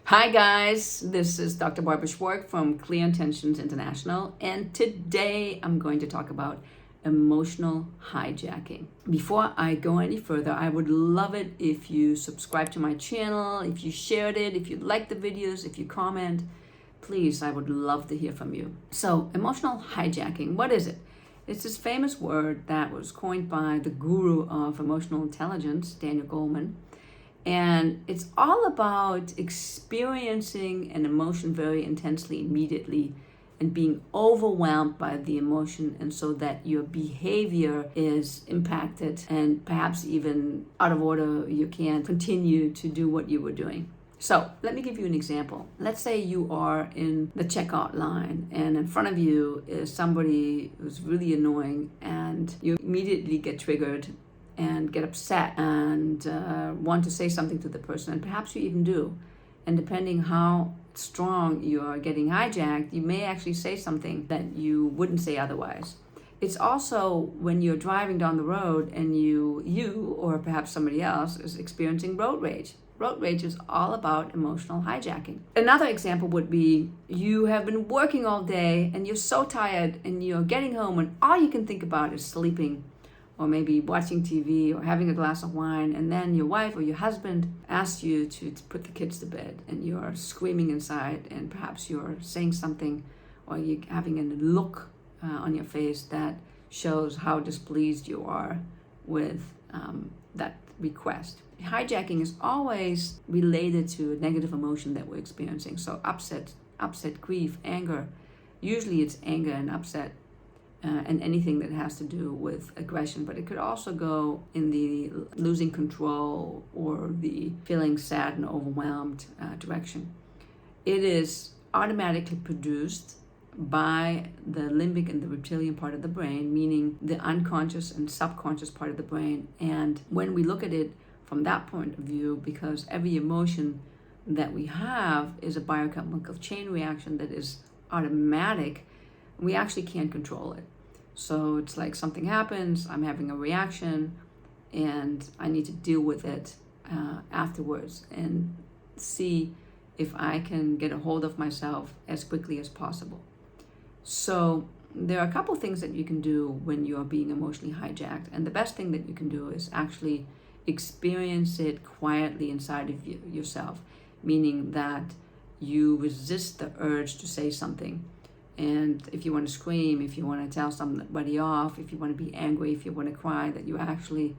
Hi guys, this is Dr. Barbara Schwark from Clear Intentions International, and today I'm going to talk about emotional hijacking. Before I go any further, I would love it if you subscribe to my channel, if you shared it, if you like the videos, if you comment. Please, I would love to hear from you. So, emotional hijacking, what is it? It's this famous word that was coined by the guru of emotional intelligence, Daniel Goleman. And it's all about experiencing an emotion very intensely, immediately, and being overwhelmed by the emotion, and so that your behavior is impacted and perhaps even out of order. You can't continue to do what you were doing. So let me give you an example. Let's say you are in the checkout line and in front of you is somebody who's really annoying, and you immediately get triggered and get upset and want to say something to the person, and perhaps you even do. And depending how strong you are getting hijacked, you may actually say something that you wouldn't say otherwise. It's also when you're driving down the road and you or perhaps somebody else is experiencing road rage. Road rage is all about emotional hijacking. Another example would be you have been working all day and you're so tired and you're getting home and all you can think about is sleeping, or maybe watching TV or having a glass of wine, and then your wife or your husband asks you to put the kids to bed, and you are screaming inside, and perhaps you're saying something, or you're having a look on your face that shows how displeased you are with that request. Hijacking is always related to a negative emotion that we're experiencing. So upset, grief, anger. Usually it's anger and upset. And anything that has to do with aggression, but it could also go in the losing control or the feeling sad and overwhelmed direction. It is automatically produced by the limbic and the reptilian part of the brain, meaning the unconscious and subconscious part of the brain. And when we look at it from that point of view, because every emotion that we have is a biochemical chain reaction that is automatic, we actually can't control it. So it's like something happens, I'm having a reaction, and I need to deal with it afterwards and see if I can get a hold of myself as quickly as possible. So there are a couple things that you can do when you are being emotionally hijacked, and the best thing that you can do is actually experience it quietly inside of yourself, meaning that you resist the urge to say something. And if you want to scream, if you want to tell somebody off, if you want to be angry, if you want to cry, that you actually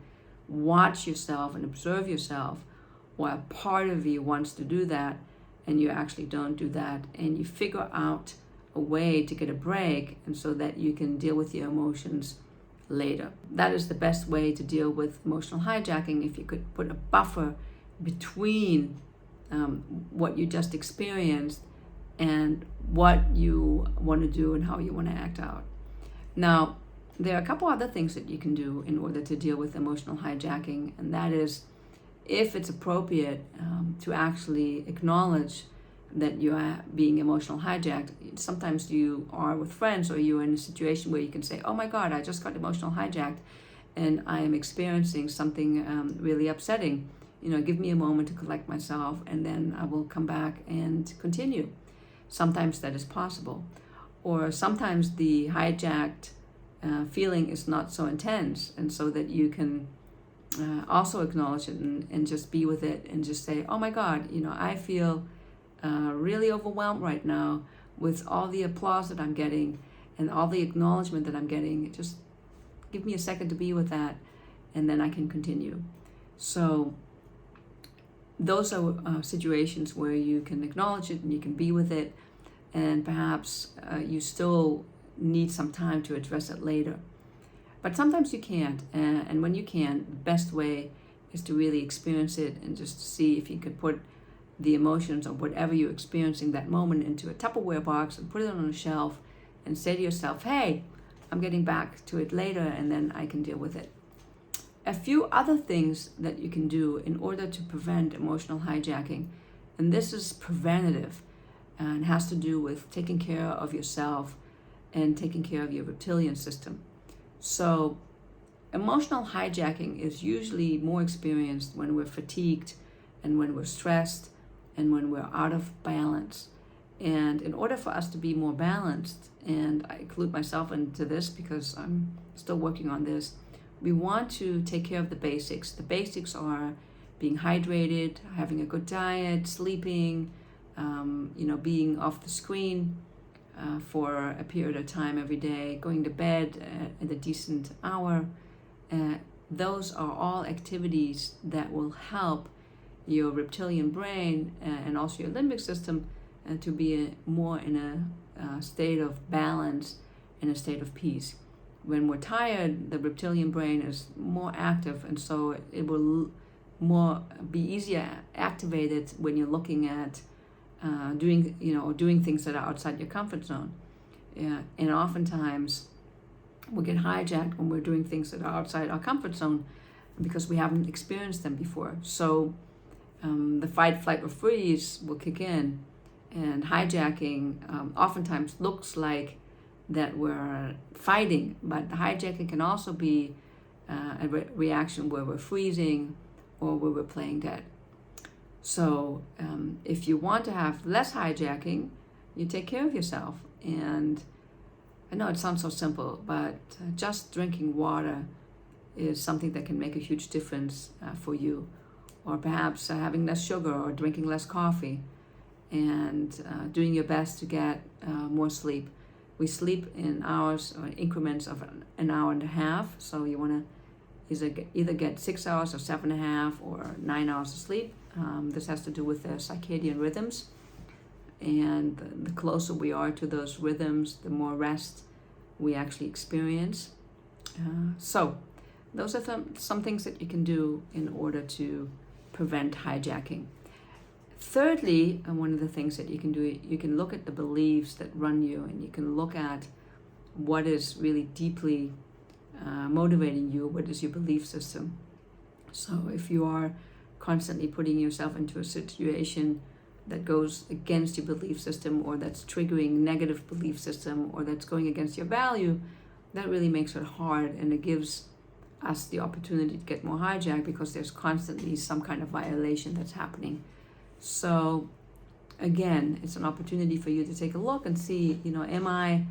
watch yourself and observe yourself while part of you wants to do that and you actually don't do that, and you figure out a way to get a break, and so that you can deal with your emotions later. That is the best way to deal with emotional hijacking. If you could put a buffer between what you just experienced and what you want to do and how you want to act out. Now, there are a couple other things that you can do in order to deal with emotional hijacking, and that is, if it's appropriate, to actually acknowledge that you are being emotional hijacked. Sometimes you are with friends, or you're in a situation where you can say, oh my God, I just got emotional hijacked and I am experiencing something really upsetting. Give me a moment to collect myself, and then I will come back and continue. Sometimes that is possible. Or sometimes the hijacked feeling is not so intense, and so that you can also acknowledge it and just be with it and just say, oh my God, I feel really overwhelmed right now with all the applause that I'm getting and all the acknowledgement that I'm getting. Just give me a second to be with that, and then I can continue. So those are situations where you can acknowledge it and you can be with it, and perhaps you still need some time to address it later. But sometimes you can't, and when you can, the best way is to really experience it and just see if you could put the emotions or whatever you're experiencing that moment into a Tupperware box and put it on a shelf and say to yourself, hey, I'm getting back to it later, and then I can deal with it. A few other things that you can do in order to prevent emotional hijacking, and this is preventative and has to do with taking care of yourself and taking care of your reptilian system. So emotional hijacking is usually more experienced when we're fatigued and when we're stressed and when we're out of balance. And in order for us to be more balanced, and I include myself into this because I'm still working on this, we want to take care of the basics. The basics are being hydrated, having a good diet, sleeping, being off the screen for a period of time every day, going to bed at a decent hour. Those are all activities that will help your reptilian brain and also your limbic system to be more in a state of balance and a state of peace. When we're tired, the reptilian brain is more active, and so it will more be easier activated when you're looking at doing things that are outside your comfort zone. And oftentimes we get hijacked when we're doing things that are outside our comfort zone because we haven't experienced them before. So the fight, flight, or freeze will kick in, and hijacking oftentimes looks like that we're fighting, but the hijacking can also be a reaction where we're freezing or where we're playing dead. So if you want to have less hijacking, you take care of yourself. And I know it sounds so simple, but just drinking water is something that can make a huge difference for you. Or perhaps having less sugar or drinking less coffee, and doing your best to get more sleep. We sleep in hours or increments of an hour and a half, so you want to either get 6 hours or 7.5 or 9 hours of sleep. This has to do with the circadian rhythms, and the closer we are to those rhythms, the more rest we actually experience. So those are some things that you can do in order to prevent hijacking. Thirdly, one of the things that you can do, you can look at the beliefs that run you, and you can look at what is really deeply motivating you, what is your belief system. So if you are constantly putting yourself into a situation that goes against your belief system, or that's triggering negative belief system, or that's going against your value, that really makes it hard, and it gives us the opportunity to get more hijacked because there's constantly some kind of violation that's happening. So again, it's an opportunity for you to take a look and see, am I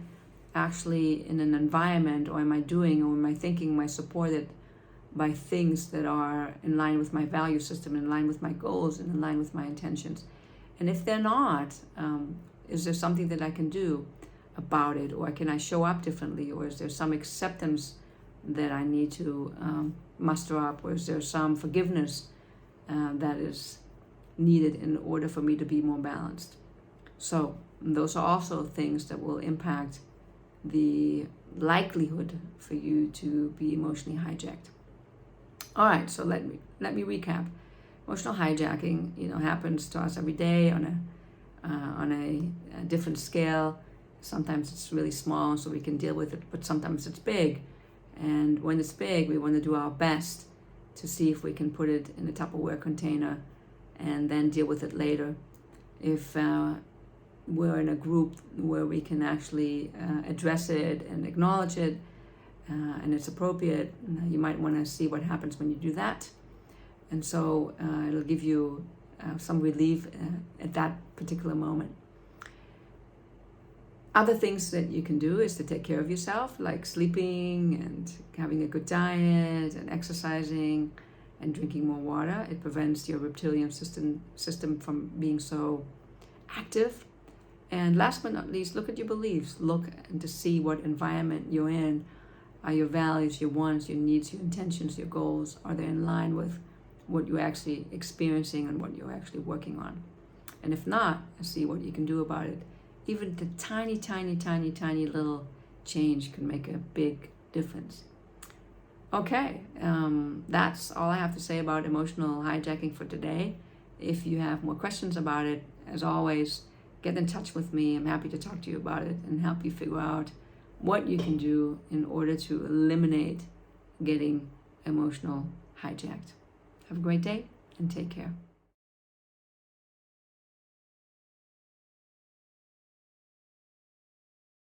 actually in an environment, or am I doing, or am I thinking, am I supported by things that are in line with my value system, in line with my goals, and in line with my intentions? And if they're not, is there something that I can do about it? Or can I show up differently? Or is there some acceptance that I need to muster up? Or is there some forgiveness that is needed in order for me to be more balanced? So those are also things that will impact the likelihood for you to be emotionally hijacked. All right, so let me recap. Emotional hijacking, happens to us every day on a different scale. Sometimes it's really small, so we can deal with it, but sometimes it's big. And when it's big, we want to do our best to see if we can put it in a Tupperware container and then deal with it later. If we're in a group where we can actually address it and acknowledge it, and it's appropriate, you might want to see what happens when you do that. And so it'll give you some relief at that particular moment. Other things that you can do is to take care of yourself, like sleeping and having a good diet and exercising and drinking more water. It prevents your reptilian system from being so active. And last but not least, look at your beliefs. Look to see what environment you're in. Are your values, your wants, your needs, your intentions, your goals, are they in line with what you're actually experiencing and what you're actually working on? And if not, see what you can do about it. Even the tiny, tiny, tiny, tiny little change can make a big difference. Okay, that's all I have to say about emotional hijacking for today. If you have more questions about it, as always, get in touch with me. I'm happy to talk to you about it and help you figure out what you can do in order to eliminate getting emotional hijacked. Have a great day and take care.